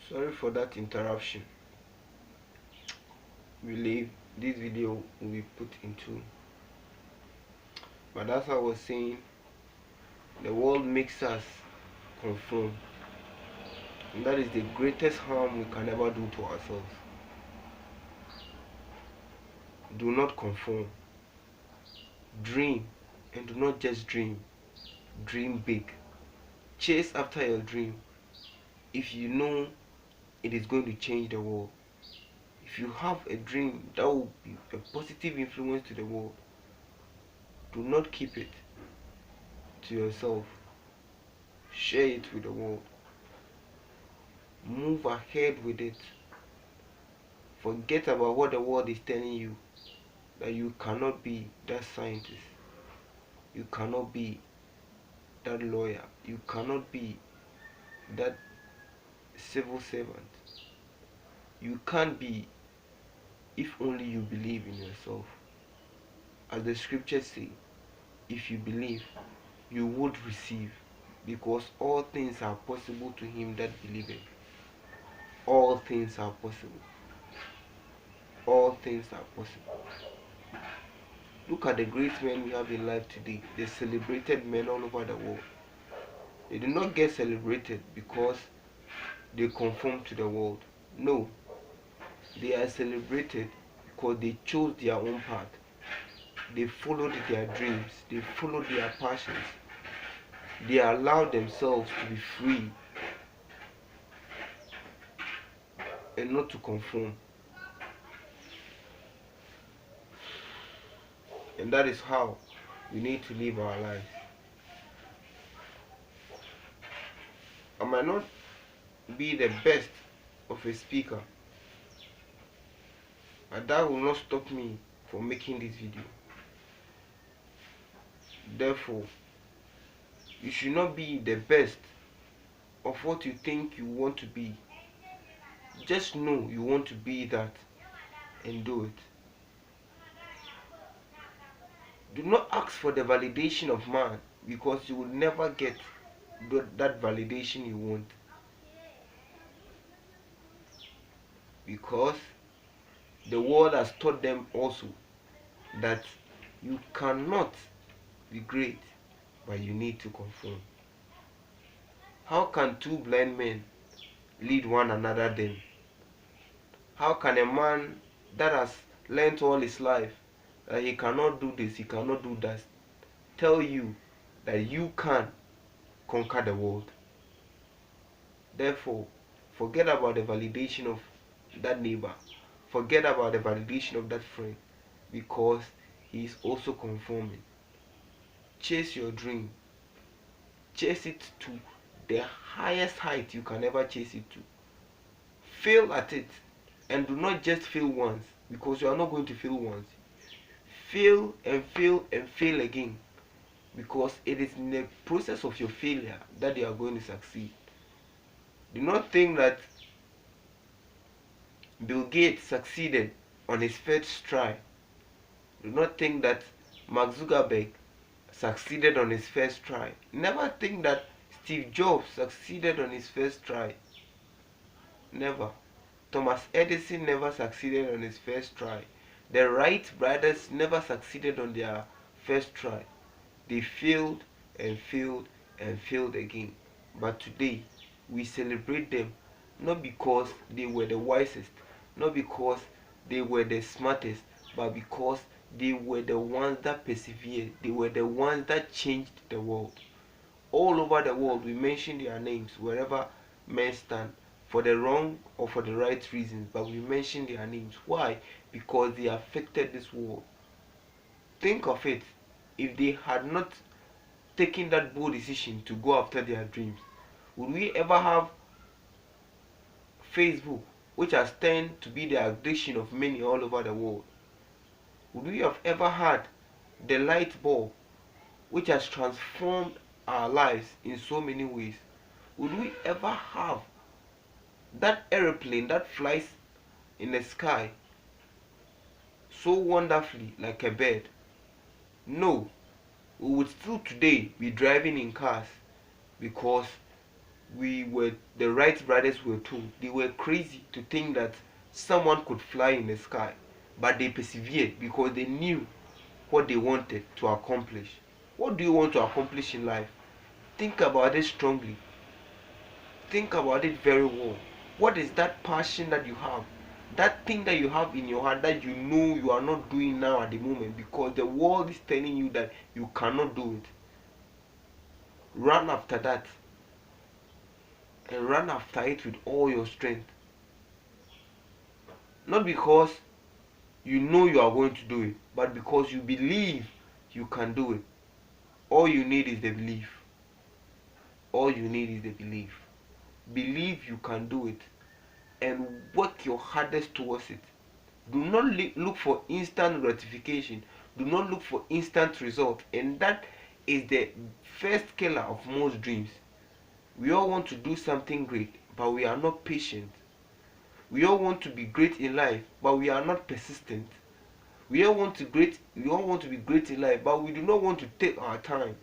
Sorry for that interruption. Believe this video will be put into. But as I was saying, the world makes us conform. And that is the greatest harm we can ever do to ourselves. Do not conform. Dream, and do not just dream. Dream big. Chase after your dream. If you know it is going to change the world. If you have a dream that will be a positive influence to the world, do not keep it to yourself. Share it with the world. Move ahead with it. Forget about what the world is telling you, that you cannot be that scientist, you cannot be that lawyer, you cannot be that civil servant. You can't be if only you believe in yourself. As the scriptures say, if you believe, you would receive, because all things are possible to him that believeth. All things are possible. All things are possible. Look at the great men we have in life today. The celebrated men all over the world. They do not get celebrated because they conform to the world. No. They are celebrated because they chose their own path. They followed their dreams. They followed their passions. They allowed themselves to be free and not to conform. And that is how we need to live our lives. I might not be the best of a speaker, but that will not stop me from making this video. Therefore, you should not be the best of what you think you want to be. Just know you want to be that and do it. Do not ask for the validation of man, because you will never get that validation you want. Because the world has taught them also that you cannot be great, but you need to conform. How can two blind men lead one another then? How can a man that has learned all his life that he cannot do this, he cannot do that, tell you that you can conquer the world? Therefore, forget about the validation of that neighbor. Forget about the validation of that friend, because he is also conforming. Chase your dream. Chase it to the highest height you can ever chase it to. Fail at it, and do not just fail once, because you are not going to fail once. Fail and fail and fail again, because it is in the process of your failure that you are going to succeed. Do not think that Bill Gates succeeded on his first try. Do not think that Mark Zuckerberg succeeded on his first try. Never think that Steve Jobs succeeded on his first try. Never. Thomas Edison never succeeded on his first try. The Wright brothers never succeeded on their first try. They failed and failed and failed again. But today, we celebrate them not because they were the wisest, not because they were the smartest, but because they were the ones that persevered. They were the ones that changed the world. All over the world, we mention their names wherever men stand, for the wrong or for the right reasons, but we mention their names. Why? Because they affected this world. Think of it. If they had not taken that bold decision to go after their dreams, would we ever have Facebook, which has turned to be the addiction of many all over the world? Would we have ever had the light bulb, which has transformed our lives in so many ways? Would we ever have that aeroplane that flies in the sky so wonderfully like a bird? No. We would still today be driving in cars, because the Wright brothers were told, they were crazy to think that someone could fly in the sky, but they persevered because they knew what they wanted to accomplish. What do you want to accomplish in life? Think about it strongly. Think about it very well. What is that passion that you have? That thing that you have in your heart that you know you are not doing now at the moment because the world is telling you that you cannot do it. Run after that. And run after it with all your strength. Not because you know you are going to do it, but because you believe you can do it. All you need is the belief. All you need is the belief. Believe you can do it and work your hardest towards it. Do not look for instant gratification. Do not look for instant result. And that is the first killer of most dreams. We all want to do something great, but we are not patient. We all want to be great in life, but we are not persistent. We all want to be great in life, but we do not want to take our time.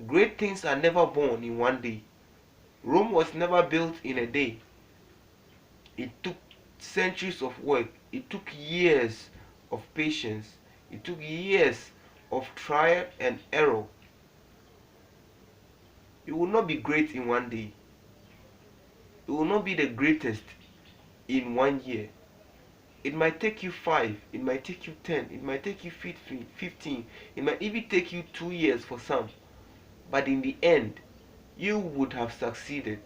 Great things are never born in one day. Rome was never built in a day. It took centuries of work. It took years of patience. It took years of trial and error. You will not be great in one day. You will not be the greatest in 1 year. It might take you 5, it might take you 10, it might take you 15, it might even take you 2 years for some. But in the end, you would have succeeded.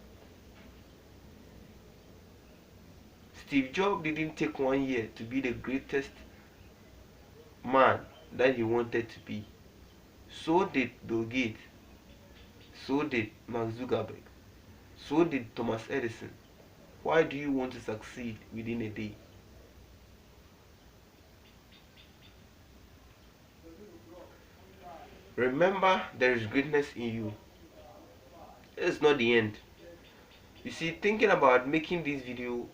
Steve Jobs didn't take 1 year to be the greatest man that he wanted to be. So did Bill Gates. So did Mark Zuckerberg. So did Thomas Edison. Why do you want to succeed within a day? Remember, there is greatness in you. It's not the end. You see, thinking about making this video,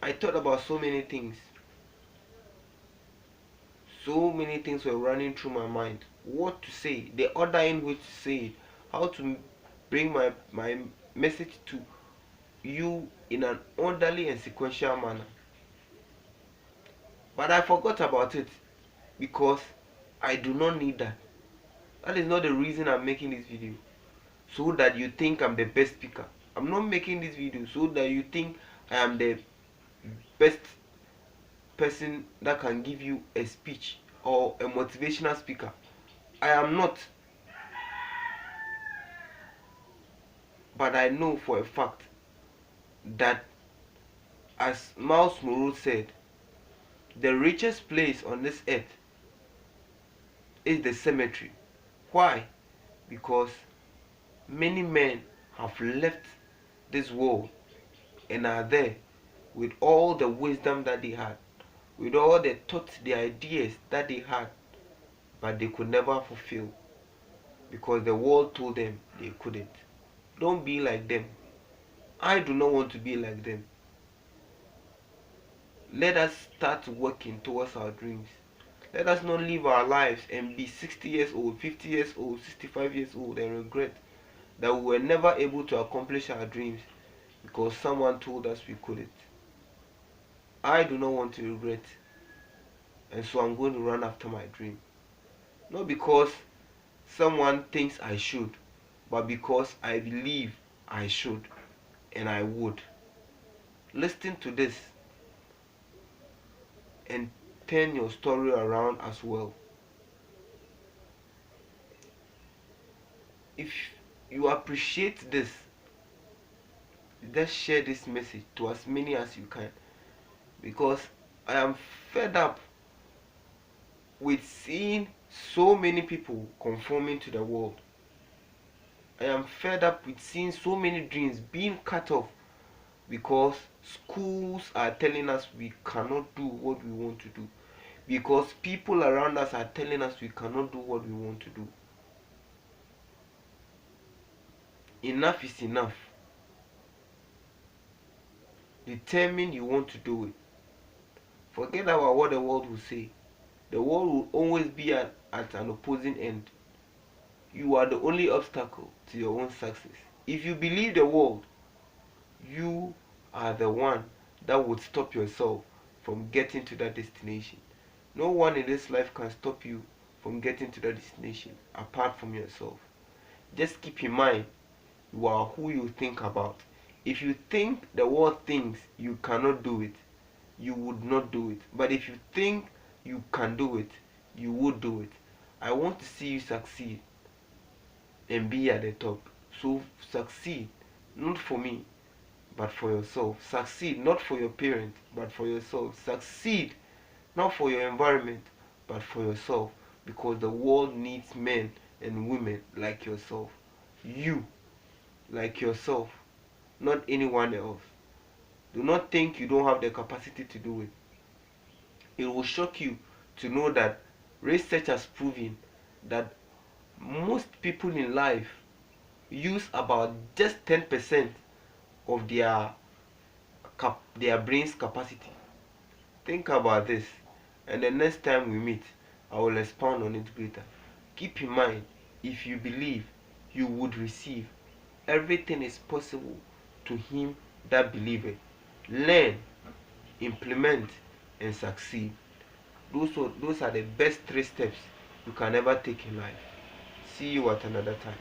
I thought about so many things. So many things were running through my mind. What to say, the order in which to say it, how to bring my message to you in an orderly and sequential manner. But I forgot about it because I do not need that. That is not the reason I'm making this video. So that you think I'm the best speaker. I'm not making this video so that you think I am the best person that can give you a speech or a motivational speaker. I am not. But I know for a fact that, as Miles Monroe said, the richest place on this earth is the cemetery. Why? Because many men have left this world and are there with all the wisdom that they had, with all the thoughts, the ideas that they had, but they could never fulfill because the world told them they couldn't. Don't be like them. I do not want to be like them. Let us start working towards our dreams. Let us not live our lives and be 60 years old, 50 years old, 65 years old and regret that we were never able to accomplish our dreams because someone told us we couldn't. I do not want to regret, and so I'm going to run after my dream. Not because someone thinks I should, but because I believe I should and I would. Listen to this and turn your story around as well. If you appreciate this, just share this message to as many as you can, because I am fed up with seeing so many people conforming to the world. I am fed up with seeing so many dreams being cut off because schools are telling us we cannot do what we want to do, because people around us are telling us we cannot do what we want to do. Enough is enough. Determine you want to do it. Forget about what the world will say. The world will always be at an opposing end. You are the only obstacle to your own success. If you believe the world, you are the one that would stop yourself from getting to that destination. No one in this life can stop you from getting to that destination apart from yourself. Just keep in mind, you are who you think about. If you think the world thinks you cannot do it, you would not do it. But if you think you can do it, you would do it. I want to see you succeed and be at the top. So succeed, not for me, but for yourself. Succeed not for your parents, but for yourself. Succeed not for your environment, but for yourself. Because the world needs men and women like yourself. You, like yourself, not anyone else. Do not think you don't have the capacity to do it. It will shock you to know that research has proven that most people in life use about just 10% of their brain's capacity. Think about this, and the next time we meet, I will expound on it greater. Keep in mind, if you believe, you would receive. Everything is possible to him that believeth. Learn, implement, and succeed. Those are the best 3 steps you can ever take in life. See you at another time.